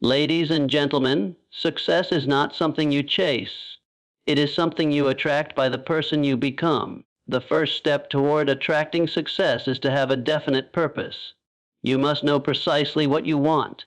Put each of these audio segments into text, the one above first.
Ladies and gentlemen, success is not something you chase. It is something you attract by the person you become. The first step toward attracting success is to have a definite purpose. You must know precisely what you want.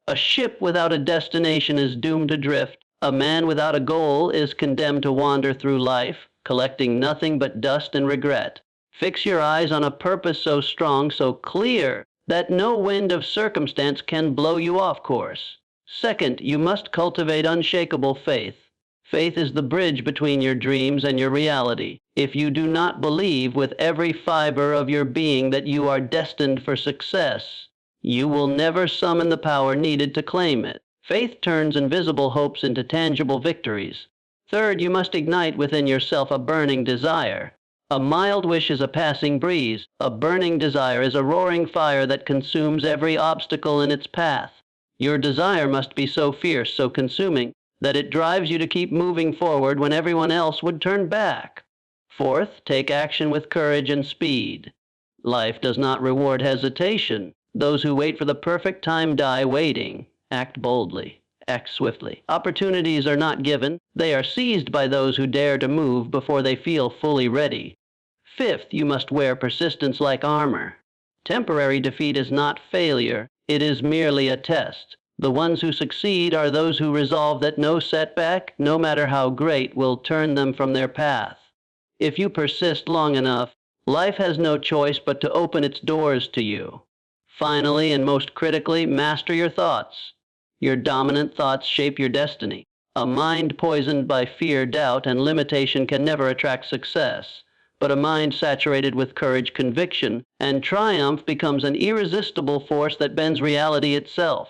A ship without a destination is doomed to drift. A man without a goal is condemned to wander through life, collecting nothing but dust and regret. Fix your eyes on a purpose so strong, so clear, that no wind of circumstance can blow you off course. Second, you must cultivate unshakable faith. Faith is the bridge between your dreams and your reality. If you do not believe with every fiber of your being that you are destined for success, you will never summon the power needed to claim it. Faith turns invisible hopes into tangible victories. Third, you must ignite within yourself a burning desire. A mild wish is a passing breeze. A burning desire is a roaring fire that consumes every obstacle in its path. Your desire must be so fierce, so consuming, that it drives you to keep moving forward when everyone else would turn back. Fourth, take action with courage and speed. Life does not reward hesitation. Those who wait for the perfect time die waiting. Act boldly. Act swiftly. Opportunities are not given. They are seized by those who dare to move before they feel fully ready. Fifth, you must wear persistence like armor. Temporary defeat is not failure. It is merely a test. The ones who succeed are those who resolve that no setback, no matter how great, will turn them from their path. If you persist long enough, life has no choice but to open its doors to you. Finally, and most critically, master your thoughts. Your dominant thoughts shape your destiny. A mind poisoned by fear, doubt, and limitation can never attract success. But a mind saturated with courage, conviction, and triumph becomes an irresistible force that bends reality itself.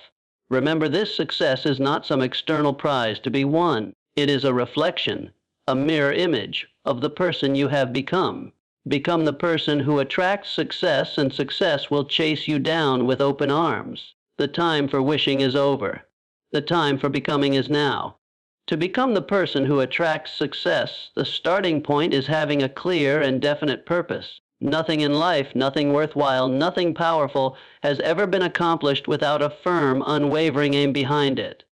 Remember, this success is not some external prize to be won. It is a reflection, a mirror image of the person you have become. Become the person who attracts success, and success will chase you down with open arms. The time for wishing is over. The time for becoming is now. To become the person who attracts success, the starting point is having a clear and definite purpose. Nothing in life, nothing worthwhile, nothing powerful has ever been accomplished without a firm, unwavering aim behind it.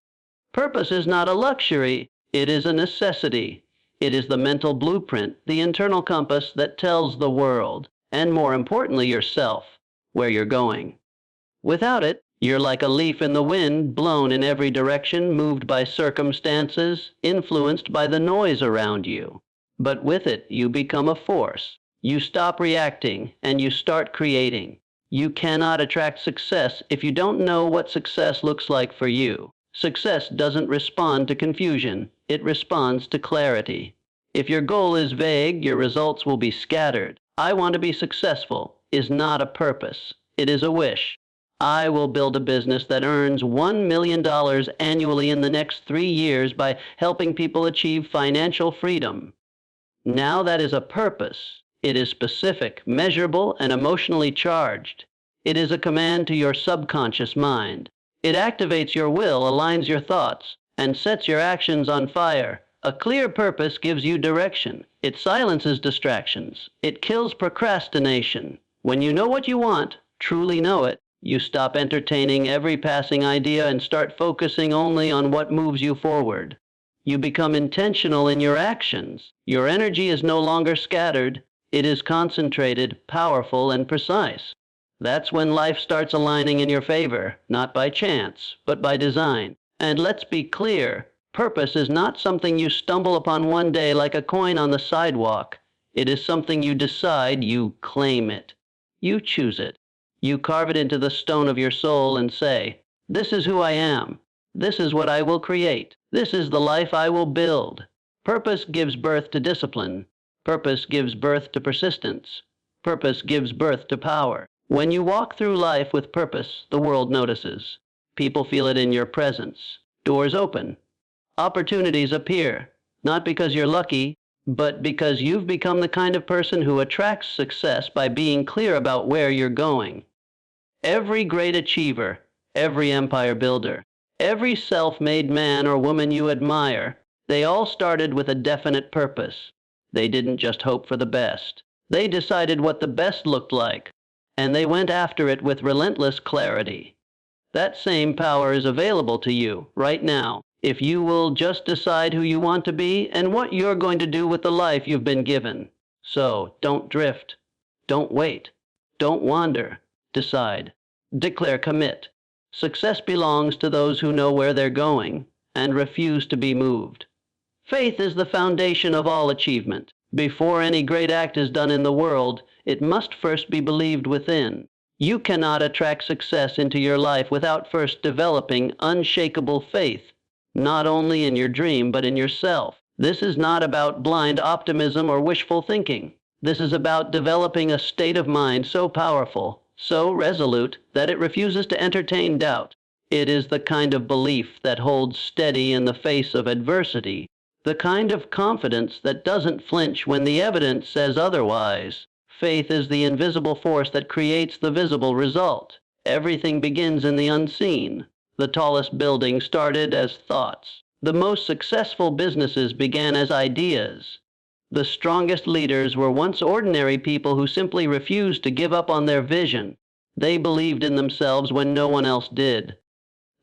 Purpose is not a luxury, it is a necessity. It is the mental blueprint, the internal compass that tells the world, and more importantly yourself, where you're going. Without it, you're like a leaf in the wind, blown in every direction, moved by circumstances, influenced by the noise around you. But with it, you become a force. You stop reacting, and you start creating. You cannot attract success if you don't know what success looks like for you. Success doesn't respond to confusion. It responds to clarity. If your goal is vague, your results will be scattered. I want to be successful is not a purpose. It is a wish. I will build a business that earns $1 million annually in the next 3 years by helping people achieve financial freedom. Now that is a purpose. It is specific, measurable, and emotionally charged. It is a command to your subconscious mind. It activates your will, aligns your thoughts, and sets your actions on fire. A clear purpose gives you direction. It silences distractions. It kills procrastination. When you know what you want, truly know it, you stop entertaining every passing idea and start focusing only on what moves you forward. You become intentional in your actions. Your energy is no longer scattered. It is concentrated, powerful, and precise. That's when life starts aligning in your favor, not by chance, but by design. And let's be clear, purpose is not something you stumble upon one day like a coin on the sidewalk. It is something you decide, you claim it. You choose it. You carve it into the stone of your soul and say, "This is who I am. This is what I will create. This is the life I will build." Purpose gives birth to discipline. Purpose gives birth to persistence. Purpose gives birth to power. When you walk through life with purpose, the world notices. People feel it in your presence. Doors open. Opportunities appear, not because you're lucky, but because you've become the kind of person who attracts success by being clear about where you're going. Every great achiever, every empire builder, every self-made man or woman you admire, they all started with a definite purpose. They didn't just hope for the best. They decided what the best looked like, and they went after it with relentless clarity. That same power is available to you right now if you will just decide who you want to be and what you're going to do with the life you've been given. So, don't drift. Don't wait. Don't wander. Decide. Declare commit. Success belongs to those who know where they're going and refuse to be moved. Faith is the foundation of all achievement. Before any great act is done in the world, it must first be believed within. You cannot attract success into your life without first developing unshakable faith, not only in your dream, but in yourself. This is not about blind optimism or wishful thinking. This is about developing a state of mind so powerful, so resolute, that it refuses to entertain doubt. It is the kind of belief that holds steady in the face of adversity, the kind of confidence that doesn't flinch when the evidence says otherwise. Faith is the invisible force that creates the visible result. Everything begins in the unseen. The tallest buildings started as thoughts. The most successful businesses began as ideas. The strongest leaders were once ordinary people who simply refused to give up on their vision. They believed in themselves when no one else did.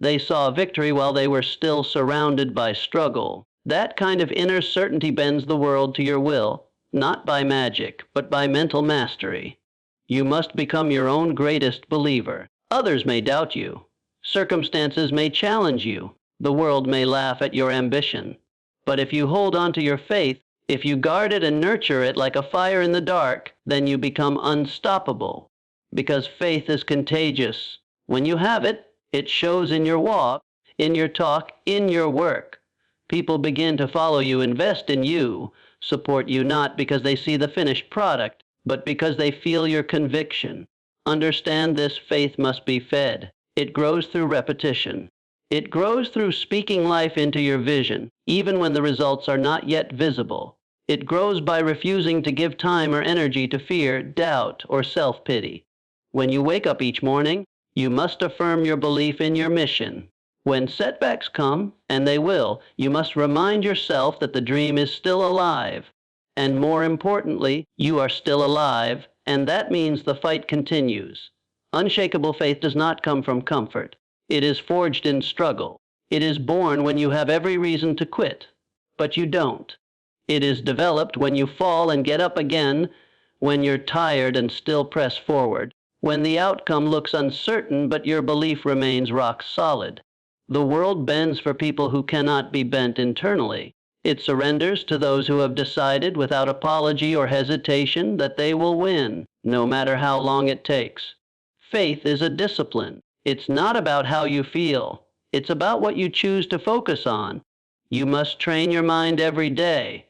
They saw victory while they were still surrounded by struggle. That kind of inner certainty bends the world to your will, not by magic, but by mental mastery. You must become your own greatest believer. Others may doubt you. Circumstances may challenge you. The world may laugh at your ambition. But if you hold on to your faith, if you guard it and nurture it like a fire in the dark, then you become unstoppable. Because faith is contagious. When you have it, it shows in your walk, in your talk, in your work. People begin to follow you, invest in you, support you not because they see the finished product, but because they feel your conviction. Understand this: faith must be fed. It grows through repetition. It grows through speaking life into your vision, even when the results are not yet visible. It grows by refusing to give time or energy to fear, doubt, or self-pity. When you wake up each morning, you must affirm your belief in your mission. When setbacks come, and they will, you must remind yourself that the dream is still alive. And more importantly, you are still alive, and that means the fight continues. Unshakable faith does not come from comfort. It is forged in struggle. It is born when you have every reason to quit, but you don't. It is developed when you fall and get up again, when you're tired and still press forward, when the outcome looks uncertain but your belief remains rock solid. The world bends for people who cannot be bent internally. It surrenders to those who have decided without apology or hesitation that they will win, no matter how long it takes. Faith is a discipline. It's not about how you feel. It's about what you choose to focus on. You must train your mind every day.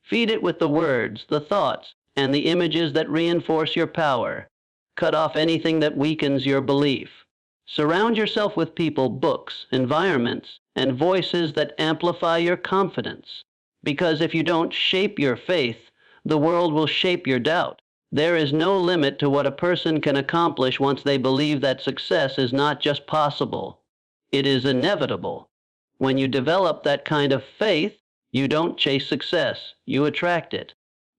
Feed it with the words, the thoughts, and the images that reinforce your power. Cut off anything that weakens your belief. Surround yourself with people, books, environments, and voices that amplify your confidence. Because if you don't shape your faith, the world will shape your doubt. There is no limit to what a person can accomplish once they believe that success is not just possible. It is inevitable. When you develop that kind of faith, you don't chase success, you attract it.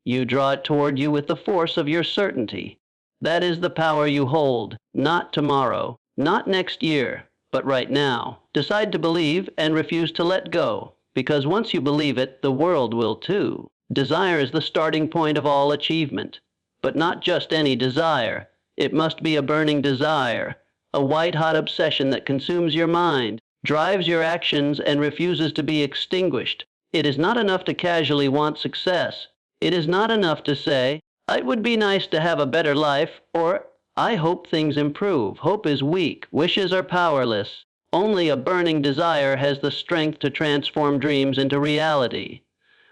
You draw it toward you with the force of your certainty. That is the power you hold, not tomorrow, not next year, but right now. Decide to believe and refuse to let go, because once you believe it, the world will too. Desire is the starting point of all achievement, but not just any desire. It must be a burning desire, a white-hot obsession that consumes your mind, drives your actions, and refuses to be extinguished. It is not enough to casually want success. It is not enough to say, "It would be nice to have a better life," or "I hope things improve." Hope is weak. Wishes are powerless. Only a burning desire has the strength to transform dreams into reality.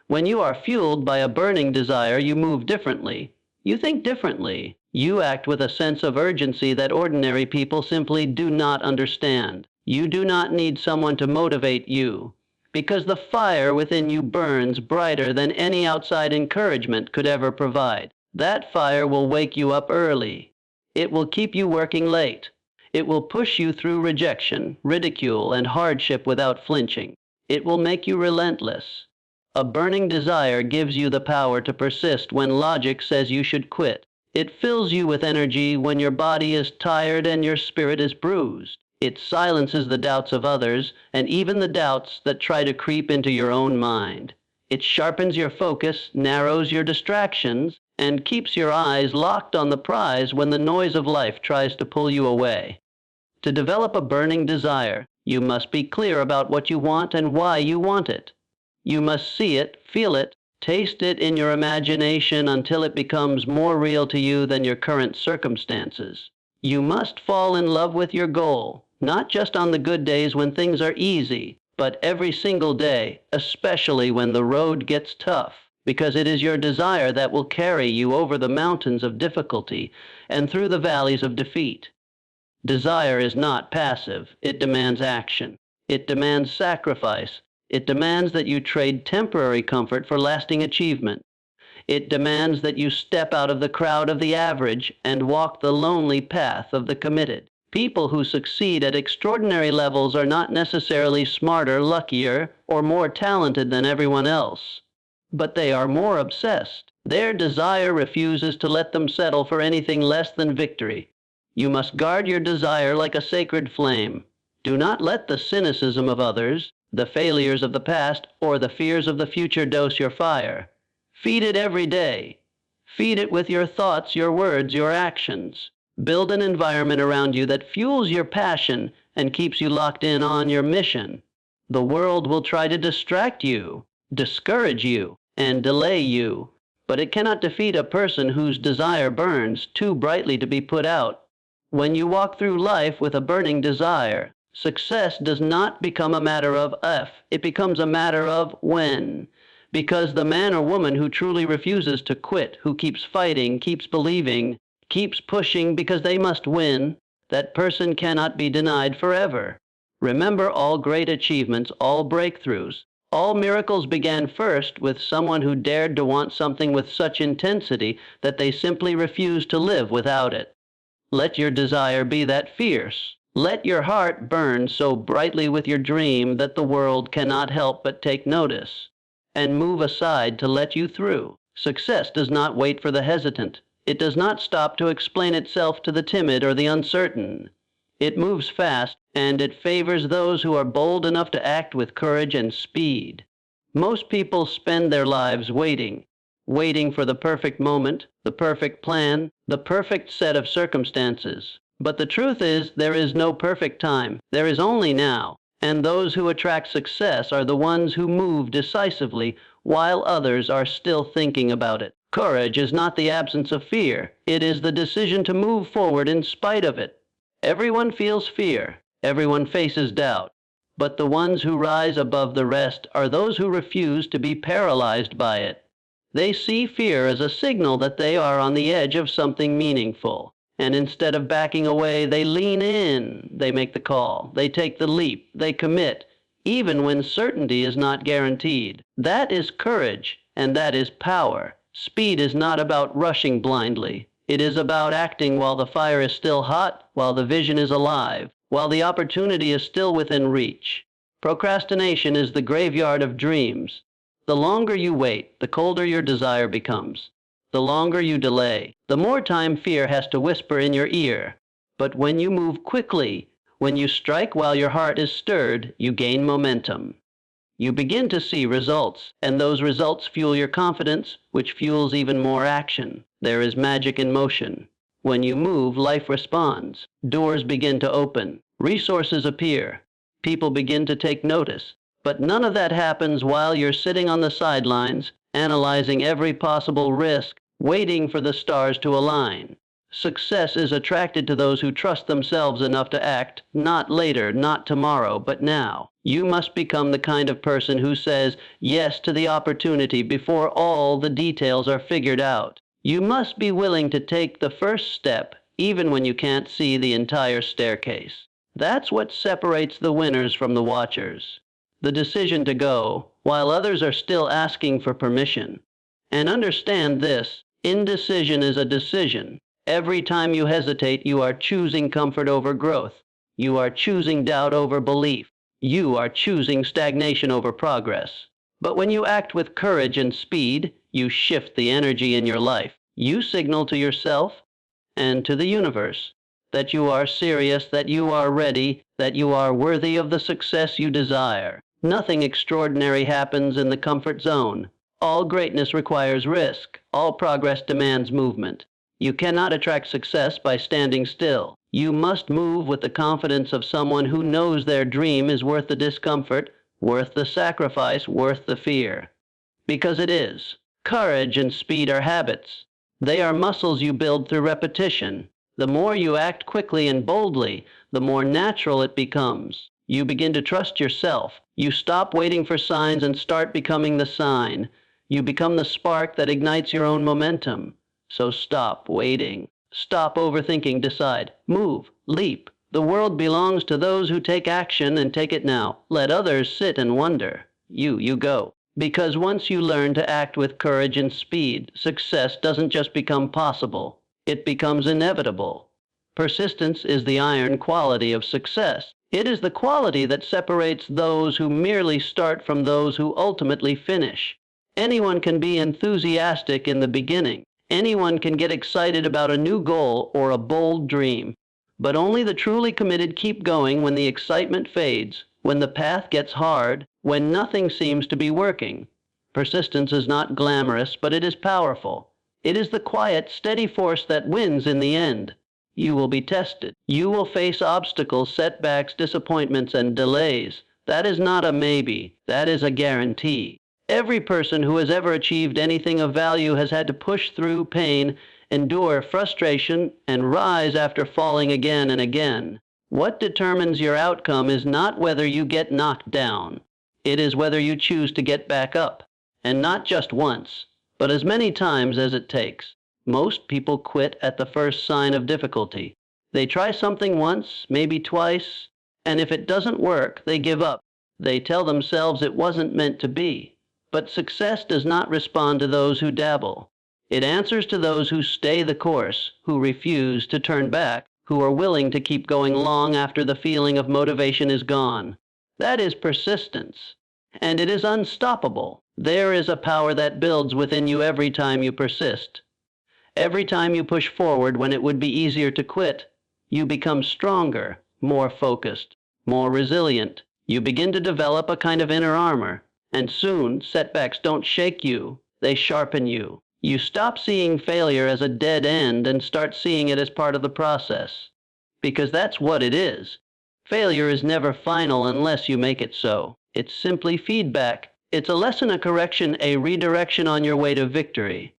When you are fueled by a burning desire, you move differently. You think differently. You act with a sense of urgency that ordinary people simply do not understand. You do not need someone to motivate you, because the fire within you burns brighter than any outside encouragement could ever provide. That fire will wake you up early. It will keep you working late. It will push you through rejection, ridicule, and hardship without flinching. It will make you relentless. A burning desire gives you the power to persist when logic says you should quit. It fills you with energy when your body is tired and your spirit is bruised. It silences the doubts of others and even the doubts that try to creep into your own mind. It sharpens your focus, narrows your distractions, and keeps your eyes locked on the prize when the noise of life tries to pull you away. To develop a burning desire, you must be clear about what you want and why you want it. You must see it, feel it, taste it in your imagination until it becomes more real to you than your current circumstances. You must fall in love with your goal, not just on the good days when things are easy, but every single day, especially when the road gets tough, because it is your desire that will carry you over the mountains of difficulty and through the valleys of defeat. Desire is not passive. It demands action. It demands sacrifice. It demands that you trade temporary comfort for lasting achievement. It demands that you step out of the crowd of the average and walk the lonely path of the committed. People who succeed at extraordinary levels are not necessarily smarter, luckier, or more talented than everyone else, but they are more obsessed. Their desire refuses to let them settle for anything less than victory. You must guard your desire like a sacred flame. Do not let the cynicism of others, the failures of the past, or the fears of the future dose your fire. Feed it every day. Feed it with your thoughts, your words, your actions. Build an environment around you that fuels your passion and keeps you locked in on your mission. The world will try to distract you, discourage you, and delay you, but it cannot defeat a person whose desire burns too brightly to be put out. When you walk through life with a burning desire, success does not become a matter of if, it becomes a matter of when. Because the man or woman who truly refuses to quit, who keeps fighting, keeps believing, keeps pushing because they must win, that person cannot be denied forever. Remember, all great achievements, all breakthroughs, all miracles began first with someone who dared to want something with such intensity that they simply refused to live without it. Let your desire be that fierce. Let your heart burn so brightly with your dream that the world cannot help but take notice and move aside to let you through. Success does not wait for the hesitant. It does not stop to explain itself to the timid or the uncertain. It moves fast, and it favors those who are bold enough to act with courage and speed. Most people spend their lives waiting for the perfect moment, the perfect plan, the perfect set of circumstances. But the truth is, there is no perfect time. There is only now. And those who attract success are the ones who move decisively while others are still thinking about it. Courage is not the absence of fear. It is the decision to move forward in spite of it. Everyone feels fear. Everyone faces doubt. But the ones who rise above the rest are those who refuse to be paralyzed by it. They see fear as a signal that they are on the edge of something meaningful. And instead of backing away, they lean in. They make the call. They take the leap. They commit, even when certainty is not guaranteed. That is courage, and that is power. Speed is not about rushing blindly. It is about acting while the fire is still hot, while the vision is alive, while the opportunity is still within reach. Procrastination is the graveyard of dreams. The longer you wait, the colder your desire becomes. The longer you delay, the more time fear has to whisper in your ear. But when you move quickly, when you strike while your heart is stirred, you gain momentum. You begin to see results, and those results fuel your confidence, which fuels even more action. There is magic in motion. When you move, life responds. Doors begin to open. Resources appear. People begin to take notice. But none of that happens while you're sitting on the sidelines, analyzing every possible risk, waiting for the stars to align. Success is attracted to those who trust themselves enough to act, not later, not tomorrow, but now. You must become the kind of person who says yes to the opportunity before all the details are figured out. You must be willing to take the first step, even when you can't see the entire staircase. That's what separates the winners from the watchers. The decision to go, while others are still asking for permission. And understand this, indecision is a decision. Every time you hesitate, you are choosing comfort over growth. You are choosing doubt over belief. You are choosing stagnation over progress. But when you act with courage and speed, you shift the energy in your life. You signal to yourself and to the universe that you are serious, that you are ready, that you are worthy of the success you desire. Nothing extraordinary happens in the comfort zone. All greatness requires risk. All progress demands movement. You cannot attract success by standing still. You must move with the confidence of someone who knows their dream is worth the discomfort, worth the sacrifice, worth the fear. Because it is. Courage and speed are habits. They are muscles you build through repetition. The more you act quickly and boldly, the more natural it becomes. You begin to trust yourself. You stop waiting for signs and start becoming the sign. You become the spark that ignites your own momentum. So stop waiting. Stop overthinking. Decide. Move. Leap. The world belongs to those who take action, and take it now. Let others sit and wonder. You go. Because once you learn to act with courage and speed, success doesn't just become possible. It becomes inevitable. Persistence is the iron quality of success. It is the quality that separates those who merely start from those who ultimately finish. Anyone can be enthusiastic in the beginning. Anyone can get excited about a new goal or a bold dream. But only the truly committed keep going when the excitement fades, when the path gets hard, when nothing seems to be working. Persistence is not glamorous, but it is powerful. It is the quiet, steady force that wins in the end. You will be tested. You will face obstacles, setbacks, disappointments, and delays. That is not a maybe. That is a guarantee. Every person who has ever achieved anything of value has had to push through pain, endure frustration, and rise after falling again and again. What determines your outcome is not whether you get knocked down. It is whether you choose to get back up. And not just once, but as many times as it takes. Most people quit at the first sign of difficulty. They try something once, maybe twice, and if it doesn't work, they give up. They tell themselves it wasn't meant to be. But success does not respond to those who dabble. It answers to those who stay the course, who refuse to turn back, who are willing to keep going long after the feeling of motivation is gone. That is persistence. And it is unstoppable. There is a power that builds within you every time you persist. Every time you push forward when it would be easier to quit, you become stronger, more focused, more resilient. You begin to develop a kind of inner armor. And soon, setbacks don't shake you, they sharpen you. You stop seeing failure as a dead end and start seeing it as part of the process. Because that's what it is. Failure is never final unless you make it so. It's simply feedback. It's a lesson, a correction, a redirection on your way to victory.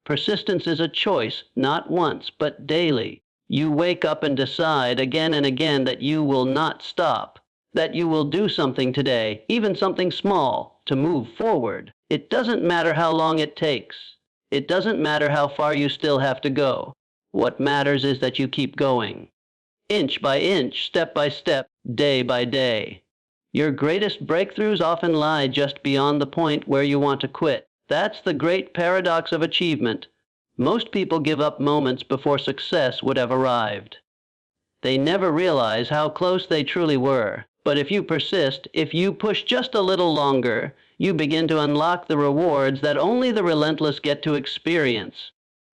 Persistence is a choice, not once, but daily. You wake up and decide again and again that you will not stop. That you will do something today, even something small, to move forward. It doesn't matter how long it takes. It doesn't matter how far you still have to go. What matters is that you keep going. Inch by inch, step by step, day by day. Your greatest breakthroughs often lie just beyond the point where you want to quit. That's the great paradox of achievement. Most people give up moments before success would have arrived. They never realize how close they truly were. But if you persist, if you push just a little longer, you begin to unlock the rewards that only the relentless get to experience.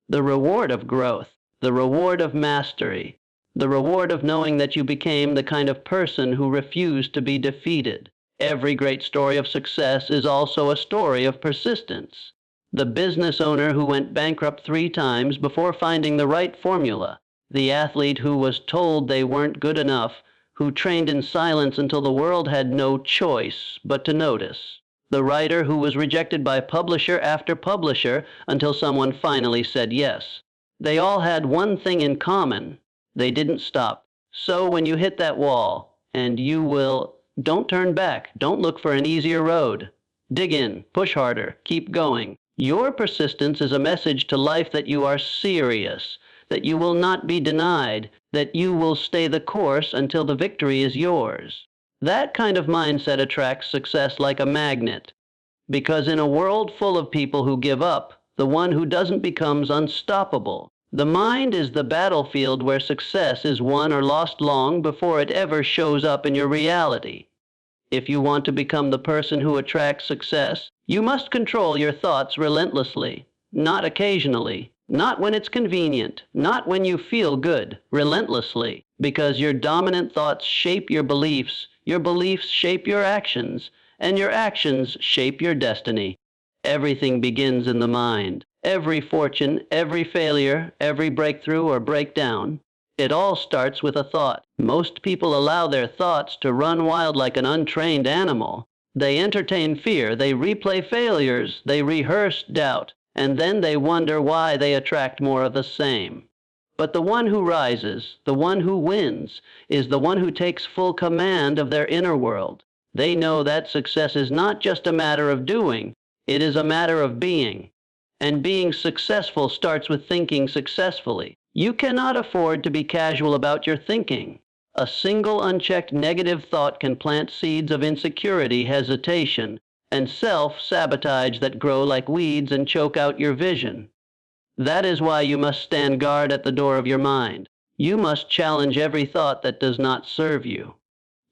The reward of growth, the reward of mastery, the reward of knowing that you became the kind of person who refused to be defeated. Every great story of success is also a story of persistence. The business owner who went bankrupt 3 times before finding the right formula. The athlete who was told they weren't good enough, who trained in silence until the world had no choice but to notice. The writer who was rejected by publisher after publisher until someone finally said yes. They all had one thing in common. They didn't stop. So when you hit that wall, and you will, don't turn back. Don't look for an easier road. Dig in, push harder, keep going. Your persistence is a message to life that you are serious, that you will not be denied, that you will stay the course until the victory is yours. That kind of mindset attracts success like a magnet. Because in a world full of people who give up, the one who doesn't becomes unstoppable. The mind is the battlefield where success is won or lost long before it ever shows up in your reality. If you want to become the person who attracts success, you must control your thoughts relentlessly, not occasionally. Not when it's convenient, not when you feel good, relentlessly, because your dominant thoughts shape your beliefs shape your actions, and your actions shape your destiny. Everything begins in the mind. Every fortune, every failure, every breakthrough or breakdown, it all starts with a thought. Most people allow their thoughts to run wild like an untrained animal. They entertain fear, they replay failures, they rehearse doubt, and then they wonder why they attract more of the same. But the one who rises, the one who wins, is the one who takes full command of their inner world. They know that success is not just a matter of doing, it is a matter of being. And being successful starts with thinking successfully. You cannot afford to be casual about your thinking. A single unchecked negative thought can plant seeds of insecurity, hesitation, and self-sabotage that grow like weeds and choke out your vision. That is why you must stand guard at the door of your mind. You must challenge every thought that does not serve you.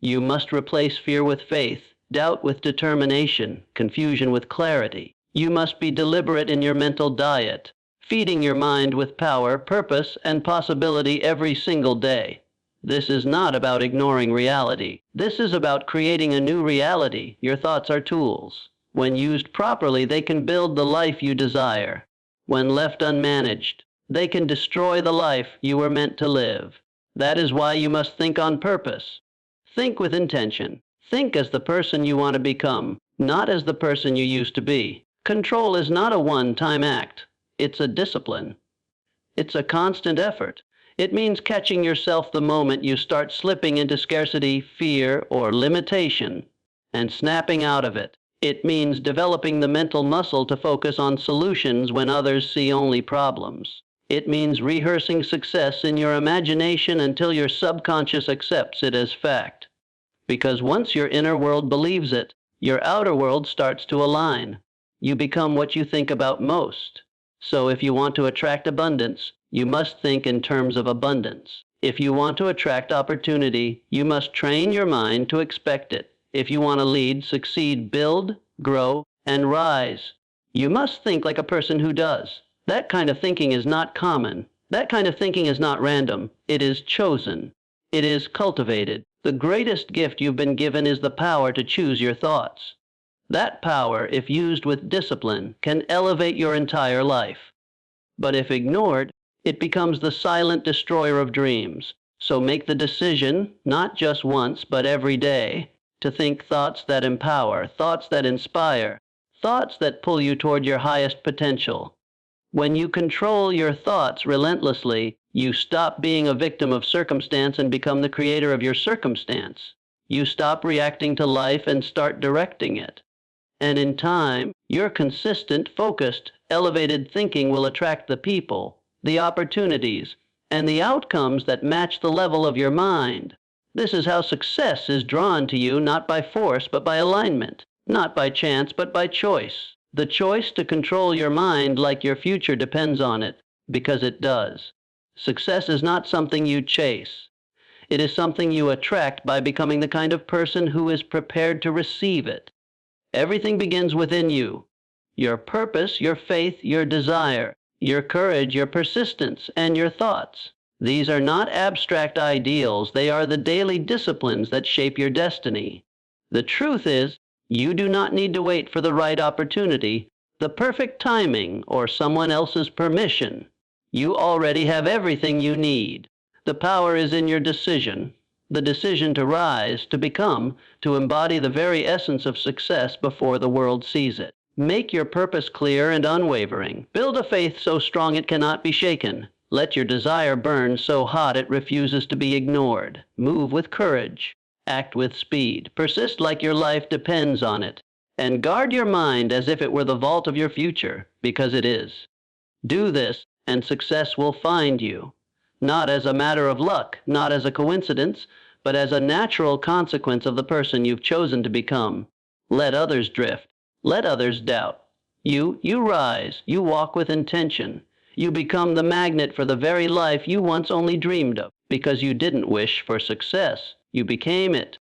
You must replace fear with faith, doubt with determination, confusion with clarity. You must be deliberate in your mental diet, feeding your mind with power, purpose, and possibility every single day. This is not about ignoring reality. This is about creating a new reality. Your thoughts are tools. When used properly, they can build the life you desire. When left unmanaged, they can destroy the life you were meant to live. That is why you must think on purpose. Think with intention. Think as the person you want to become, not as the person you used to be. Control is not a one-time act. It's a discipline. It's a constant effort. It means catching yourself the moment you start slipping into scarcity, fear, or limitation, and snapping out of it. It means developing the mental muscle to focus on solutions when others see only problems. It means rehearsing success in your imagination until your subconscious accepts it as fact. Because once your inner world believes it, your outer world starts to align. You become what you think about most. So if you want to attract abundance, you must think in terms of abundance. If you want to attract opportunity, you must train your mind to expect it. If you want to lead, succeed, build, grow, and rise, you must think like a person who does. That kind of thinking is not common. That kind of thinking is not random. It is chosen. It is cultivated. The greatest gift you've been given is the power to choose your thoughts. That power, if used with discipline, can elevate your entire life. But if ignored, it becomes the silent destroyer of dreams. So make the decision, not just once, but every day, to think thoughts that empower, thoughts that inspire, thoughts that pull you toward your highest potential. When you control your thoughts relentlessly, you stop being a victim of circumstance and become the creator of your circumstance. You stop reacting to life and start directing it. And in time, your consistent, focused, elevated thinking will attract the people, the opportunities, and the outcomes that match the level of your mind. This is how success is drawn to you, not by force, but by alignment, not by chance, but by choice. The choice to control your mind like your future depends on it, because it does. Success is not something you chase. It is something you attract by becoming the kind of person who is prepared to receive it. Everything begins within you. Your purpose, your faith, your desire, your courage, your persistence, and your thoughts. These are not abstract ideals. They are the daily disciplines that shape your destiny. The truth is, you do not need to wait for the right opportunity, the perfect timing, or someone else's permission. You already have everything you need. The power is in your decision. The decision to rise, to become, to embody the very essence of success before the world sees it. Make your purpose clear and unwavering. Build a faith so strong it cannot be shaken. Let your desire burn so hot it refuses to be ignored. Move with courage. Act with speed. Persist like your life depends on it. And guard your mind as if it were the vault of your future, because it is. Do this, and success will find you. Not as a matter of luck, not as a coincidence, but as a natural consequence of the person you've chosen to become. Let others drift. Let others doubt. You rise. You walk with intention. You become the magnet for the very life you once only dreamed of. Because you didn't wish for success, you became it.